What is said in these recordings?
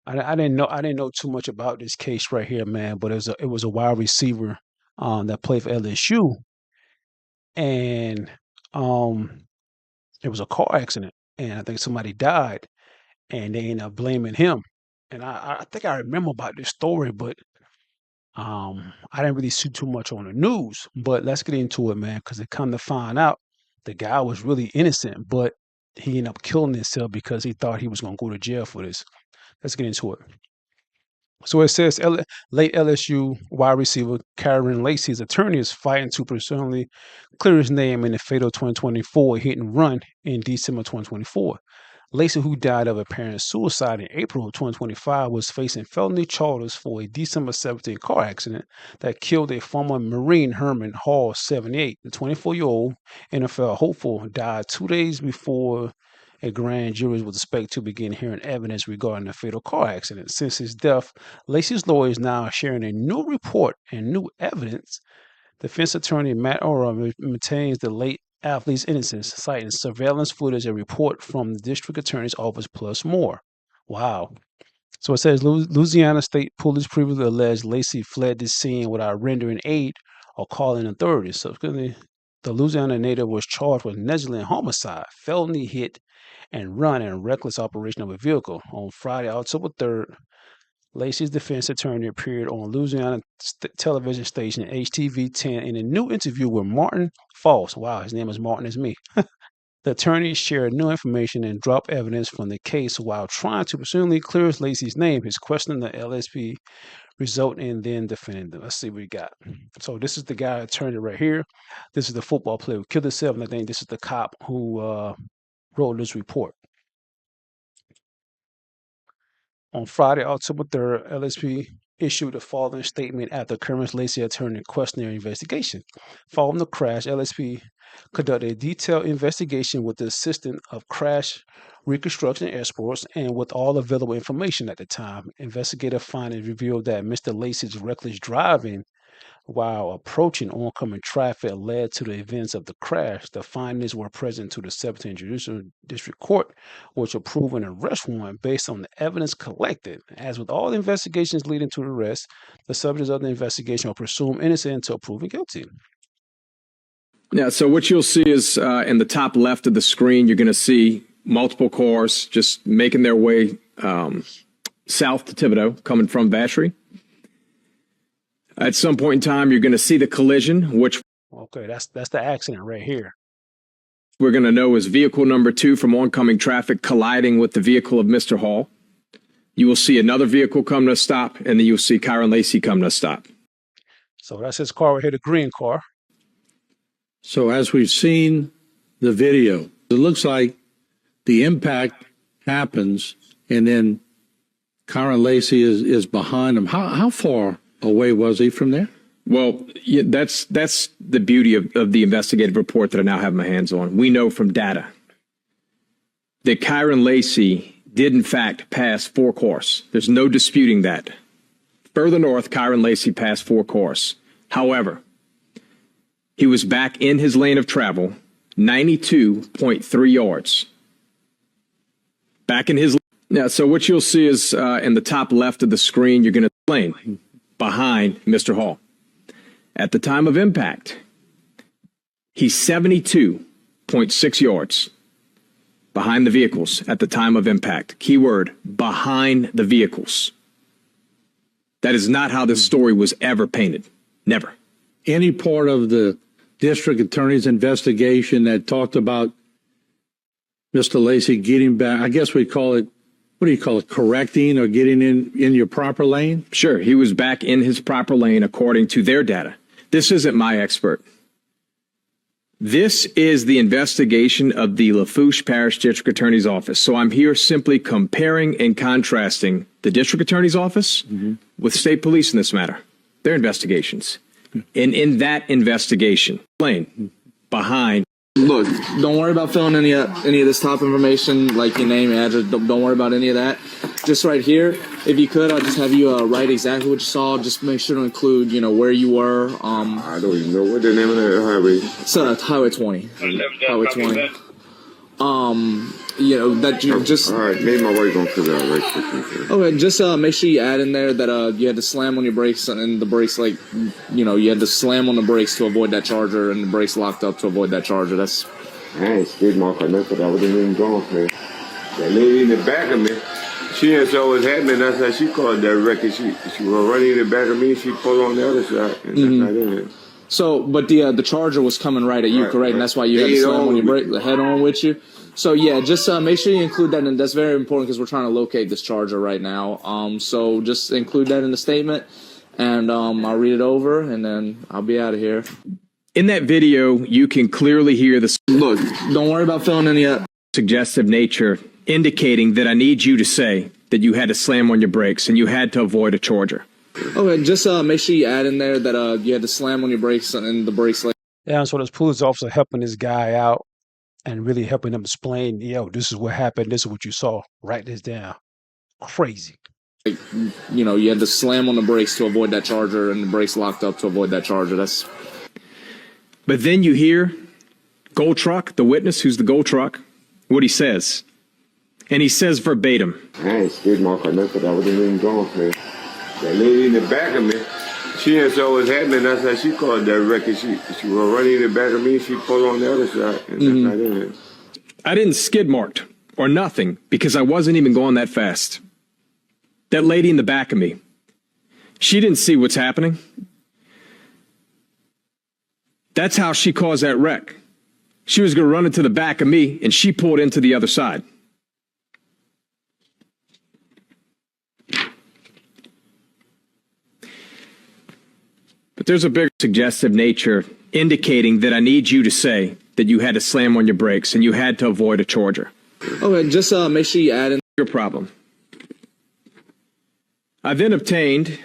I didn't know too much about this case right here, man. But it was a wide receiver that played for LSU, and um it was a car accident, and I think somebody died, and they ended up blaming him. And I think I remember about this story, but I didn't really see too much on the news. But let's get into it, man, because it come to find out the guy was really innocent, but he ended up killing himself because he thought he was gonna go to jail for this. Let's get into it. So it says late LSU wide receiver Kyren Lacy's attorney is fighting to personally clear his name in the fatal 2024 hit and run in December 2024. Lacy, who died of apparent suicide in April of 2025, was facing felony charges for a December 17 car accident that killed a former Marine, Herman Hall, 78. The 24-year-old NFL hopeful died 2 days before a grand jury was expected to begin hearing evidence regarding the fatal car accident. Since his death, Lacy's lawyer is now sharing a new report and new evidence. Defense attorney Matt Ora maintains the late athlete's innocence, citing surveillance footage and report from the district attorney's office, plus more. Wow. So it says Louisiana State Police previously alleged Lacy fled the scene without rendering aid or calling authorities. Subsequently, the Louisiana native was charged with negligent homicide, felony hit and run, and reckless operation of a vehicle. On Friday, October 3rd, Lacy's defense attorney appeared on Louisiana television station HTV-10 in a new interview with Martin Foss. Wow, his name is Martin as me. The attorney shared new information and dropped evidence from the case while trying to presumably clear Lacy's name. His question the LSP resulted in then defending them. Let's see what we got. So this is the guy attorney right here. This is the football player who killed himself, and I think this is the cop who wrote this report. On Friday, October 3rd, LSP issued a following statement after Kyren Lacy attorney questionnaire investigation. Following the crash, LSP conducted a detailed investigation with the assistance of crash reconstruction experts and with all available information at the time. Investigative findings revealed that Mr. Lacy's reckless driving while approaching oncoming traffic led to the events of the crash. The findings were present to the 17th Judicial District Court, which approved an arrest warrant based on the evidence collected. As with all investigations leading to the arrest, the subjects of the investigation are presumed innocent until proven guilty. Yeah, so what you'll see is in the top left of the screen, you're going to see multiple cars just making their way south to Thibodaux, coming from Vacherie. At some point in time, you're going to see the collision, which Okay, that's the accident right here. we're going to know is vehicle number 2 from oncoming traffic colliding with the vehicle of Mr. Hall. You will see another vehicle come to a stop, and then you'll see Kyren Lacy come to a stop. So that's his car right here, the green car. So as we've seen the video, it looks like the impact happens and then Kyren Lacy is behind him. How far away was he from there? Well, yeah, that's the beauty of the investigative report that I now have my hands on. We know from data that Kyren Lacy did, in fact, pass 4 cars. There's no disputing that. Further north, Kyren Lacy passed 4 cars. However, he was back in his lane of travel, 92.3 yards. Back in his lane. So what you'll see is in the top left of the screen, you're going to lane behind Mr. Hall. At the time of impact, he's 72.6 yards behind the vehicles at the time of impact. Keyword, behind the vehicles. That is not how this story was ever painted. Never. Any part of the district attorney's investigation that talked about Mr. Lacy getting back, I guess we call it, what do you call it, correcting or getting in your proper lane? Sure, he was back in his proper lane according to their data. This isn't my expert. This is the investigation of the Lafourche Parish District Attorney's Office. So I'm here simply comparing and contrasting the District Attorney's Office with state police in this matter, their investigations. And in that investigation, lane behind. Look, don't worry about filling any of this top information, like your name, address. Don't worry about any of that. Just right here, if you could, I'll just have you write exactly what you saw. Just make sure to include, where you were. I don't even know what the name of that highway. It's Highway 20. Highway 20. that you just. All right, maybe my wife gonna figure out right quick. Okay, just make sure you add in there that you had to slam on your brakes and the brakes you had to slam on the brakes to avoid that charger and the brakes locked up to avoid that charger. That's. I ain't skid mark or nothing. I wasn't even going for it. That lady in the back of me, she didn't saw what was happening. That's how she called that wreck. She was running in the back of me. She pulled on the other side, and that's not in it. So, but the charger was coming right at you, correct? Right. And that's why you had to slam on your brake, the head on with you. So yeah, just make sure you include that, and that's very important because we're trying to locate this charger right now. So just include that in the statement, and I'll read it over, and then I'll be out of here. In that video, you can clearly hear the look. Don't worry about filling any up. Suggestive nature, indicating that I need you to say that you had to slam on your brakes and you had to avoid a charger. Okay, just make sure you add in there that you had to slam on your brakes and the brakes. Yeah, so this police officer helping this guy out and really helping him explain, this is what happened, this is what you saw. Write this down. Crazy. You had to slam on the brakes to avoid that charger and the brakes locked up to avoid that charger. That's. But then you hear Gold Truck, the witness who's the Gold Truck, what he says. And he says verbatim. I ain't skid mark or nothing. I wasn't even going for it. That lady in the back of me, she didn't saw what was happening. That's how she called that wreck. She was running in the back of me. She pulled on the other side, and that's not in it. I didn't skid marked or nothing because I wasn't even going that fast. That lady in the back of me, she didn't see what's happening. That's how she caused that wreck. She was going to run into the back of me, and she pulled into the other side. But there's a big suggestive nature indicating that I need you to say that you had to slam on your brakes and you had to avoid a charger. Okay, just make sure you add in your problem. I then obtained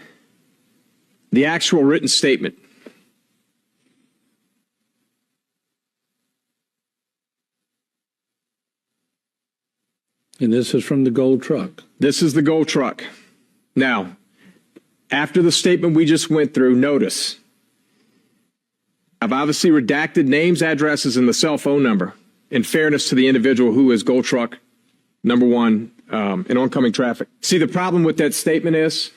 the actual written statement. And this is from the Gold Truck. This is the Gold Truck. Now, after the statement we just went through, notice I've obviously redacted names, addresses, and the cell phone number in fairness to the individual who is Gold Truck number one in oncoming traffic. See, the problem with that statement is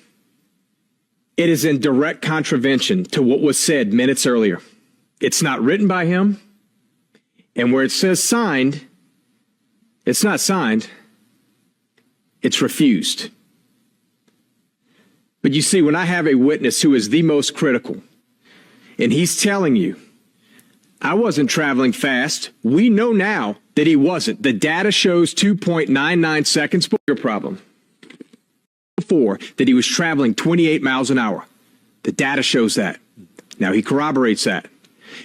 it is in direct contravention to what was said minutes earlier. It's not written by him, and where it says signed, it's not signed, it's refused. But you see, when I have a witness who is the most critical, and he's telling you, I wasn't traveling fast. We know now that he wasn't. The data shows 2.99 seconds. Your problem. Before that he was traveling 28 miles an hour. The data shows that. Now he corroborates that.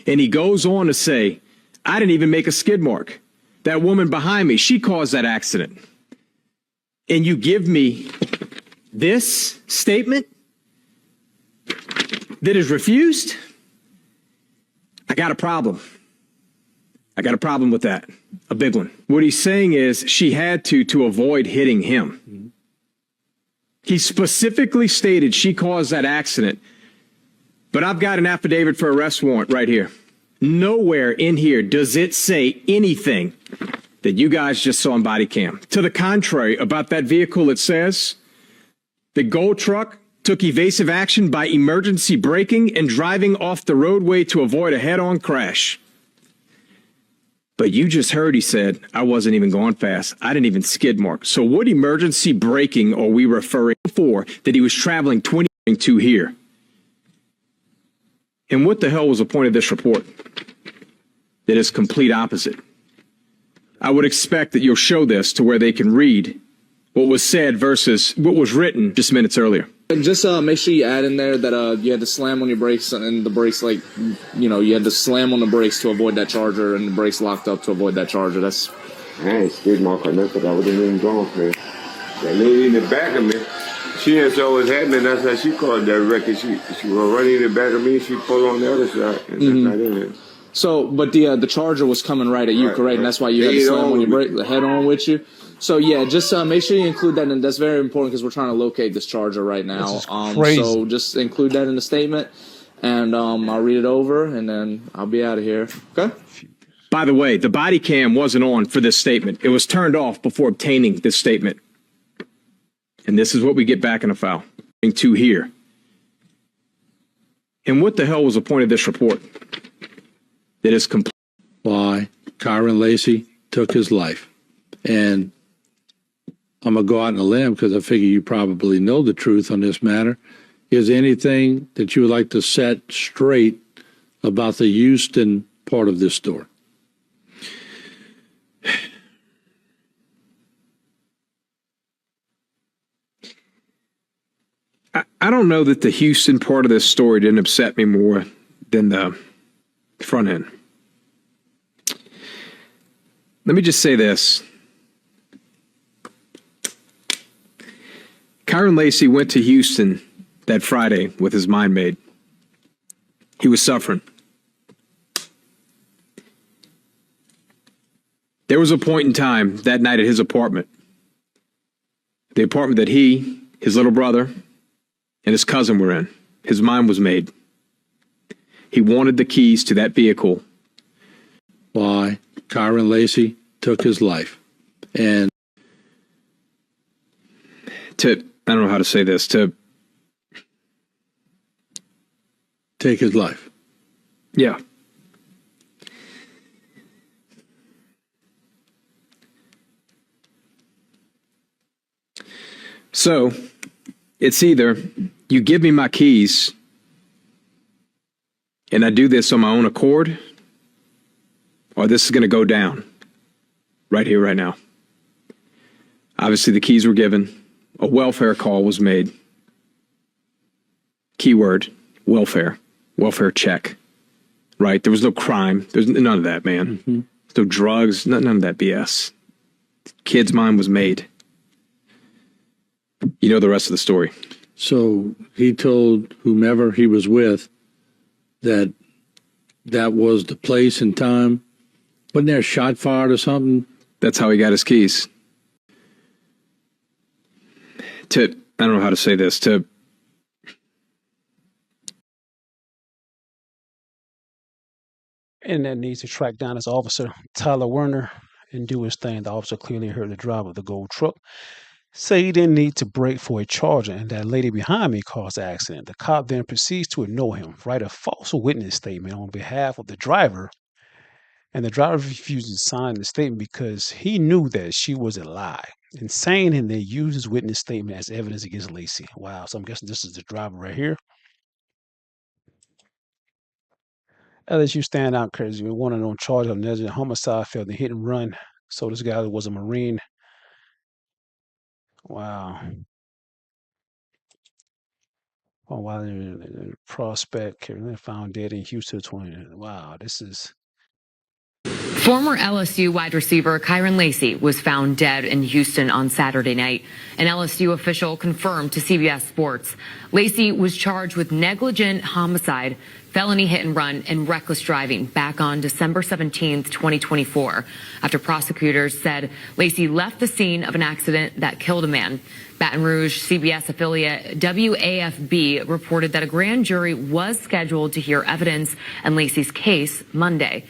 And he goes on to say, I didn't even make a skid mark. That woman behind me, she caused that accident. And you give me this statement that is refused? I got a problem. I got a problem with that. A big one. What he's saying is she had to avoid hitting him. He specifically stated she caused that accident. But I've got an affidavit for arrest warrant right here. Nowhere in here does it say anything that you guys just saw on body cam. To the contrary, about that vehicle, it says the Gold Truck took evasive action by emergency braking and driving off the roadway to avoid a head-on crash. But you just heard he said, I wasn't even going fast. I didn't even skid mark. So what emergency braking are we referring for that he was traveling 22 here? And what the hell was the point of this report? That is complete opposite. I would expect that you'll show this to where they can read what was said versus what was written just minutes earlier. And just make sure you add in there that you had to slam on your brakes and the brakes, you had to slam on the brakes to avoid that charger and the brakes locked up to avoid that charger. That's. I ain't skid mark or nothing. I wasn't even going for it. That lady in the back of me, she didn't saw what was happening. That's how she called that wreck. She was running in the back of me. She pulled on the other side, and that's not in it. So, but the charger was coming right at you, correct? And that's why you had to slam on your brake, the head on with you. So yeah, just make sure you include that, and that's very important because we're trying to locate this charger right now. This is crazy. So just include that in the statement, and I'll read it over, and then I'll be out of here. Okay. By the way, the body cam wasn't on for this statement. It was turned off before obtaining this statement. And this is what we get back in the file. To here. And what the hell was the point of this report? That is complete. Why Kyren Lacy took his life. And I'm going to go out on a limb because I figure you probably know the truth on this matter. Is there anything that you would like to set straight about the Houston part of this story? I don't know that the Houston part of this story didn't upset me more than the front end. Let me just say this. Kyren Lacy went to Houston that Friday with his mind made. He was suffering. There was a point in time that night at his apartment, the apartment that he, his little brother, and his cousin were in. His mind was made. He wanted the keys to that vehicle. Why Kyren Lacy took his life. And I don't know how to say this, to take his life. Yeah. So it's either you give me my keys and I do this on my own accord, or this is going to go down right here, right now. Obviously, the keys were given. A welfare call was made. Keyword, welfare. Welfare check. Right? There was no crime. There's none of that, man. Mm-hmm. No drugs, none of that BS. Kid's mind was made. You know the rest of the story. So he told whomever he was with that that was the place and time. Wasn't there a shot fired or something? That's how he got his keys. I don't know how to say this, And that needs to track down this officer, Tyler Werner, and do his thing. The officer clearly heard the driver of the gold truck say he didn't need to brake for a charger, and that lady behind me caused the accident. The cop then proceeds to ignore him, write a false witness statement on behalf of the driver, and the driver refused to sign the statement because he knew that she was a lie. Insane, and they used his witness statement as evidence against Lacy. Wow, so I'm guessing this is the driver right here. LSU stand out crazy. We wanted on charge of negligent homicide, failed in hit and run. So this guy was a Marine. Wow. Oh, wow. Prospect found dead in Houston 20. Wow, this is. Former LSU wide receiver Kyren Lacy was found dead in Houston on Saturday night. An LSU official confirmed to CBS Sports. Lacy was charged with negligent homicide, felony hit and run, and reckless driving back on December 17th, 2024, after prosecutors said Lacy left the scene of an accident that killed a man. Baton Rouge CBS affiliate WAFB reported that a grand jury was scheduled to hear evidence in Lacy's case Monday.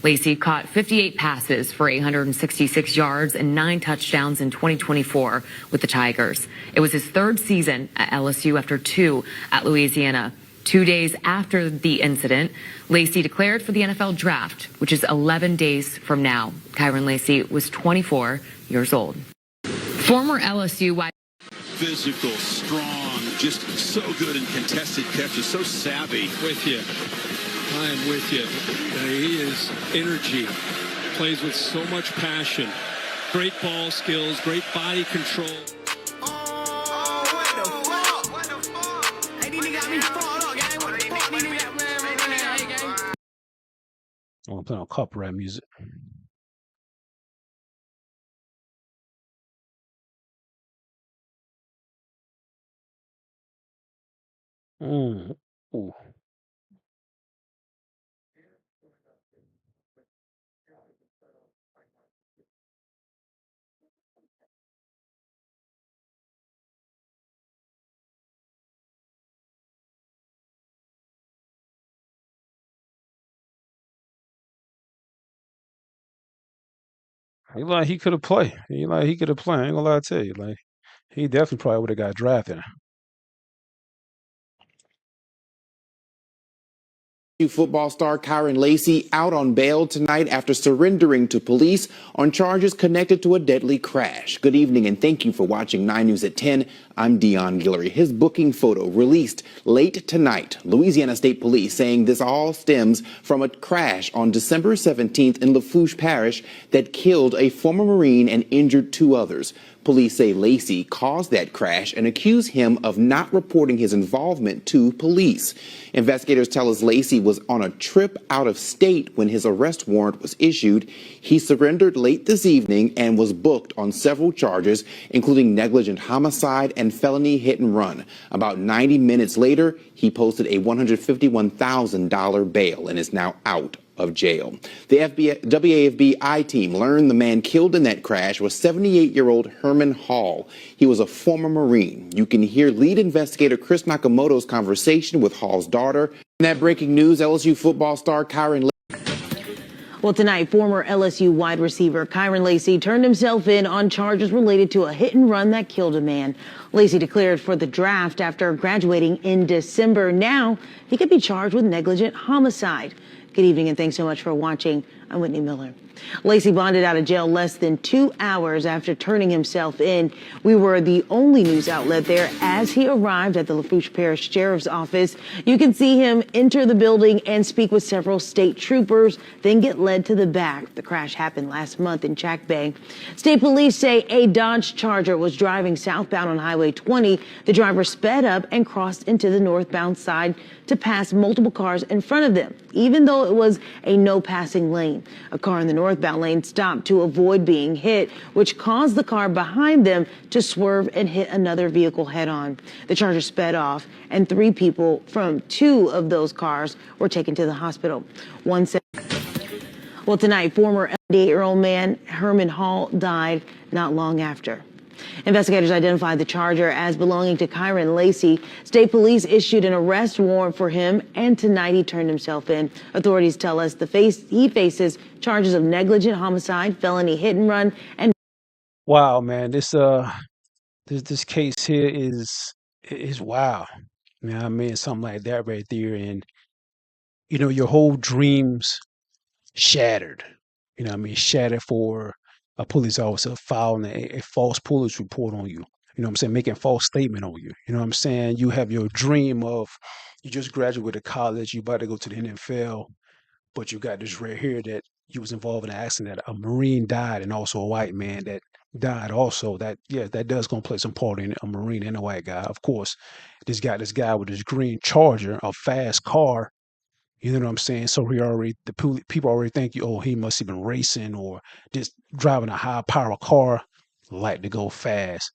Lacy caught 58 passes for 866 yards and 9 touchdowns in 2024 with the Tigers. It was his third season at LSU after 2 at Louisiana. 2 days after the incident, Lacy declared for the NFL draft, which is 11 days from now. Kyren Lacy was 24 years old. Former LSU wide physical, strong, just so good in contested catches, so savvy. With you. I am with you. He is energy. Plays with so much passion. Great ball skills, great body control. I want to play on copyright music. Ooh. he could have played. He could have played. I ain't gonna lie to you. Like he definitely probably would have got drafted. Football star Kyren Lacy out on bail tonight after surrendering to police on charges connected to a deadly crash. Good evening and thank you for watching 9 News at 10. I'm Dion Guillory. His booking photo released late tonight. Louisiana State Police saying this all stems from a crash on December 17th in Lafourche Parish that killed a former Marine and injured 2 others. Police say Lacy caused that crash and accuse him of not reporting his involvement to police. Investigators tell us Lacy was on a trip out of state when his arrest warrant was issued. He surrendered late this evening and was booked on several charges, including negligent homicide and felony hit and run. About 90 minutes later, he posted a $151,000 bail and is now out of jail. The WAFB team learned the man killed in that crash was 78-year-old Herman Hall. He was a former Marine. You can hear lead investigator Chris Nakamoto's conversation with Hall's daughter. In that breaking news, LSU football star Kyren. Well, tonight, former LSU wide receiver Kyren Lacy turned himself in on charges related to a hit and run that killed a man. Lacy declared for the draft after graduating in December. Now he could be charged with negligent homicide. Good evening and thanks so much for watching. I'm Whitney Miller. Lacy bonded out of jail less than 2 hours after turning himself in. We were the only news outlet there as he arrived at the Lafourche Parish Sheriff's Office. You can see him enter the building and speak with several state troopers, then get led to the back. The crash happened last month in Jack Bay. State police say a Dodge Charger was driving southbound on Highway 20. The driver sped up and crossed into the northbound side to pass multiple cars in front of them, even though it was a no passing lane. A car in the northbound lane stopped to avoid being hit, which caused the car behind them to swerve and hit another vehicle head on. The Charger sped off and 3 people from 2 of those cars were taken to the hospital. Well, tonight, former 88-year-old man Herman Hall died not long after. Investigators identified the Charger as belonging to Kyren Lacy. State police issued an arrest warrant for him, and tonight he turned himself in. Authorities tell us he faces charges of negligent homicide, felony hit and run, and Wow, man, this case here is wow. You know what I mean? Something like that right there, and your whole dreams shattered. You know what I mean? Shattered for a police officer filing a false police report on you. You know what I'm saying? Making a false statement on you. You know what I'm saying? You have your dream of you just graduated college, you about to go to the NFL, but you got this right here that you was involved in an accident that a Marine died and also a white man that died also. That yeah, that does gonna play some part in it, a Marine and a white guy. Of course, this guy with this green Charger, a fast car, you know what I'm saying? So people already think he must have been racing or just driving a high power car, like to go fast.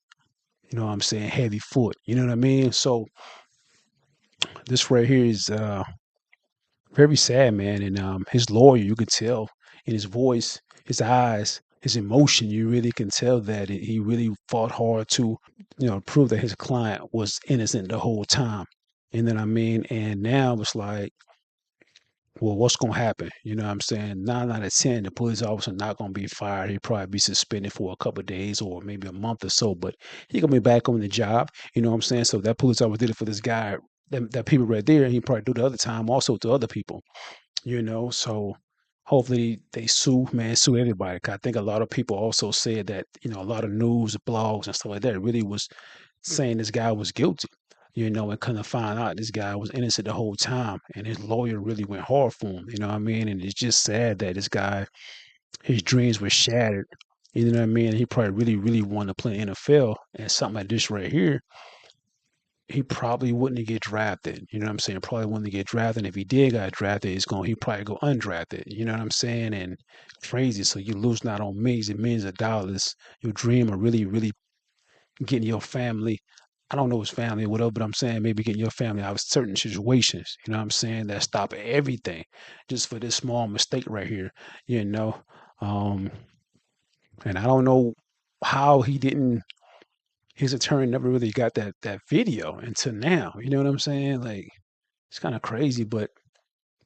You know what I'm saying? Heavy foot. You know what I mean? So this right here is very sad, man. And his lawyer, you could tell in his voice, his eyes, his emotion, you really can tell that he really fought hard to, prove that his client was innocent the whole time. You know what I mean? And now it's like, well, what's gonna happen? You know what I'm saying? 9 out of 10, the police officer not gonna be fired. He'll probably be suspended for a couple of days or maybe a month or so, but he gonna be back on the job. You know what I'm saying? So that police officer did it for this guy, that people right there, and he probably do the other time also to other people. So hopefully they sue, man, sue everybody. 'Cause I think a lot of people also said that, a lot of news, blogs and stuff like that really was saying this guy was guilty, and couldn't find out this guy was innocent the whole time. And his lawyer really went hard for him, you know what I mean? And it's just sad that this guy, his dreams were shattered. You know what I mean? He probably really, really wanted to play NFL, and something like this right here, he probably wouldn't get drafted. You know what I'm saying? Probably wouldn't get drafted. And if he did get drafted, he'd probably go undrafted. You know what I'm saying? And crazy. So you lose not on millions and millions of dollars. Your dream of really, really getting your family. I don't know his family or whatever, but I'm saying maybe getting your family out of certain situations, you know what I'm saying, that stop everything just for this small mistake right here, you know. Um, and I don't know how his attorney never really got that video until now. You know what I'm saying? Like it's kind of crazy, but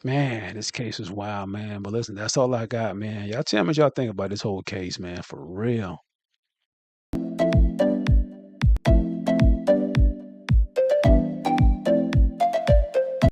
Man, this case is wild, man. But listen, that's all I got, man. Y'all tell me what y'all think about this whole case, man. For real.